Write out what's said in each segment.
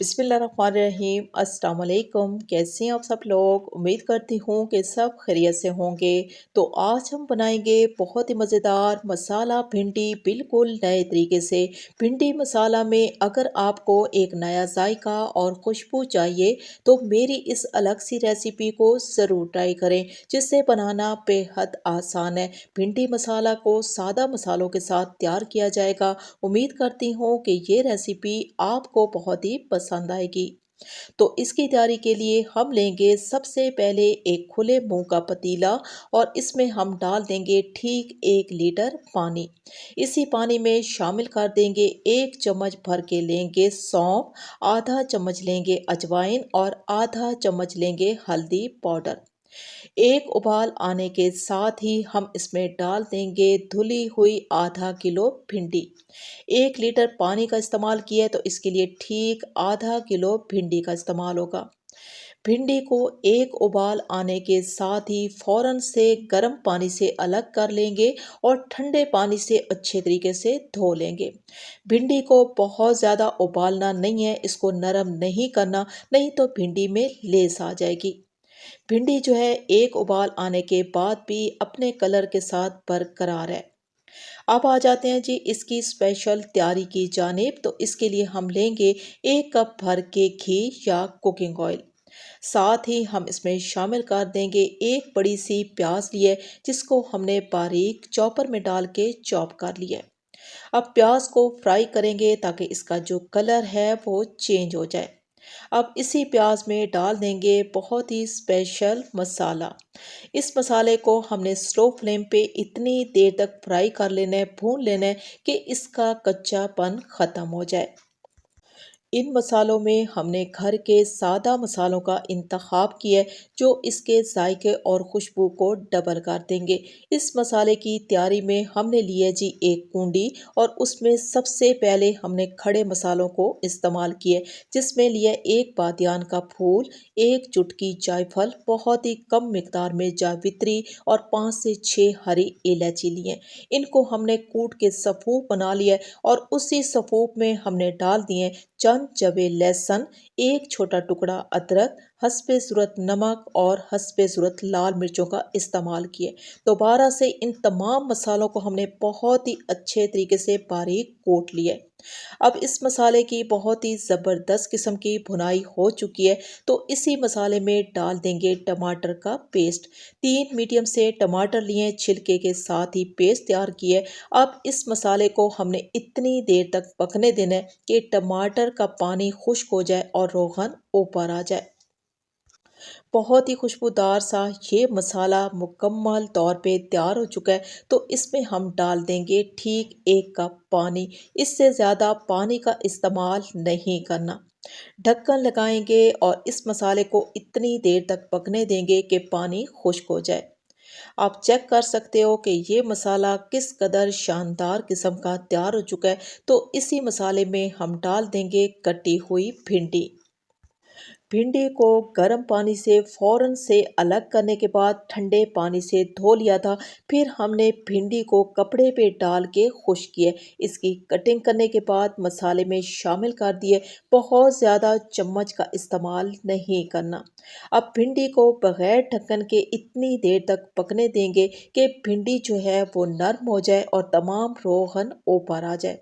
बिस्मिल्लाहिर्रहमानिर्रहीम अस्सलाम वालेकुम। कैसे हैं आप सब लोग? उम्मीद करती हूँ कि सब खैरियत से होंगे। तो आज हम बनाएंगे बहुत ही मज़ेदार मसाला भिंडी, बिल्कुल नए तरीके से। भिंडी मसाला में अगर आपको एक नया जायका और खुशबू चाहिए तो मेरी इस अलग सी रेसिपी को ज़रूर ट्राई करें, जिससे बनाना बेहद आसान है। भिंडी मसाला को सादा मसालों के साथ तैयार किया जाएगा। उम्मीद करती हूँ कि ये रेसिपी आपको बहुत ही पसंद आएगी। तो इसकी तैयारी के लिए हम लेंगे सबसे पहले एक खुले मुंह का पतीला और इसमें हम डाल देंगे ठीक 1 लीटर पानी। इसी पानी में शामिल कर देंगे 1 चम्मच भर के लेंगे सौंफ, आधा चम्मच लेंगे अजवाइन और आधा चम्मच लेंगे हल्दी पाउडर। एक उबाल आने के साथ ही हम इसमें डाल देंगे धुली हुई आधा किलो भिंडी। 1 लीटर पानी का इस्तेमाल किया है तो इसके लिए ठीक आधा किलो भिंडी का इस्तेमाल होगा। भिंडी को एक उबाल आने के साथ ही फौरन से गर्म पानी से अलग कर लेंगे और ठंडे पानी से अच्छे तरीके से धो लेंगे। भिंडी को बहुत ज़्यादा उबालना नहीं है, इसको नरम नहीं करना, नहीं तो भिंडी में लेस आ जाएगी। भिंडी जो है एक उबाल आने के बाद भी अपने कलर के साथ बरकरार है। अब आ जाते हैं जी इसकी स्पेशल तैयारी की जानिब। तो इसके लिए हम लेंगे 1 कप भर के घी या कुकिंग ऑयल। साथ ही हम इसमें शामिल कर देंगे एक बड़ी सी प्याज ली है, जिसको हमने बारीक चॉपर में डाल के चॉप कर लिया है। अब प्याज को फ्राई करेंगे ताकि इसका जो कलर है वो चेंज हो जाए। अब इसी प्याज में डाल देंगे बहुत ही स्पेशल मसाला। इस मसाले को हमने स्लो फ्लेम पे इतनी देर तक फ्राई कर लेना है, भून लेना है कि इसका कच्चापन ख़त्म हो जाए। इन मसालों में हमने घर के सादा मसालों का इंतखाब किया है, जो इसके जायके और खुशबू को डबल कर देंगे। इस मसाले की तैयारी में हमने लिया जी एक कूंडी और उसमें सबसे पहले हमने खड़े मसालों को इस्तेमाल किए, जिसमें लिया एक बादियान का फूल, एक चुटकी जायफल, बहुत ही कम मिकदार में जावित्री और 5 से 6 हरी इलायची लिए। इनको हमने कूट के सफ़ूफ बना लिया और उसी सफ़ूफ में हमने डाल दिए चंद जबे लहसुन, एक छोटा टुकड़ा अदरक, हस्बे ज़रूरत नमक और हस्बे ज़रूरत लाल मिर्चों का इस्तेमाल किए। दोबारा से इन तमाम मसालों को हमने बहुत ही अच्छे तरीके से बारीक कूट लिए। अब इस मसाले की बहुत ही ज़बरदस्त किस्म की भुनाई हो चुकी है, तो इसी मसाले में डाल देंगे टमाटर का पेस्ट। 3 मीडियम से टमाटर लिए, छिलके के साथ ही पेस्ट तैयार किए। अब इस मसाले को हमने इतनी देर तक पकने देना है कि टमाटर का पानी खुश्क हो जाए और रोगन ऊपर आ जाए। बहुत ही खुशबूदार सा ये मसाला मुकम्मल तौर पे तैयार हो चुका है, तो इसमें हम डाल देंगे ठीक 1 कप पानी। इससे ज़्यादा पानी का इस्तेमाल नहीं करना। ढक्कन लगाएंगे और इस मसाले को इतनी देर तक पकने देंगे कि पानी खुश्क हो जाए। आप चेक कर सकते हो कि ये मसाला किस कदर शानदार किस्म का तैयार हो चुका है। तो इसी मसाले में हम डाल देंगे कटी हुई भिंडी। भिंडी को गर्म पानी से फ़ौरन से अलग करने के बाद ठंडे पानी से धो लिया था। फिर हमने भिंडी को कपड़े पे डाल के खुश्क किया। इसकी कटिंग करने के बाद मसाले में शामिल कर दिए। बहुत ज़्यादा चम्मच का इस्तेमाल नहीं करना। अब भिंडी को बग़ैर ढक्कन के इतनी देर तक पकने देंगे कि भिंडी जो है वो नरम हो जाए और तमाम रोगन ऊपर आ जाए।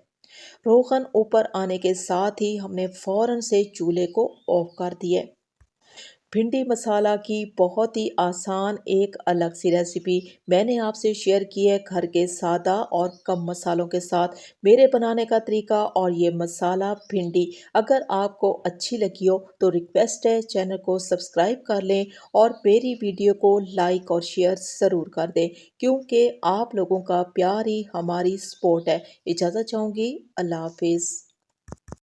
रोगन ऊपर आने के साथ ही हमने फ़ौरन से चूल्हे को ऑफ कर दिया। भिंडी मसाला की बहुत ही आसान एक अलग सी रेसिपी मैंने आपसे शेयर की है, घर के सादा और कम मसालों के साथ मेरे बनाने का तरीका और ये मसाला भिंडी। अगर आपको अच्छी लगी हो तो रिक्वेस्ट है चैनल को सब्सक्राइब कर लें और मेरी वीडियो को लाइक और शेयर ज़रूर कर दें, क्योंकि आप लोगों का प्यार ही हमारी सपोर्ट है। इजाज़त चाहूँगी। अल्लाह हाफिज़।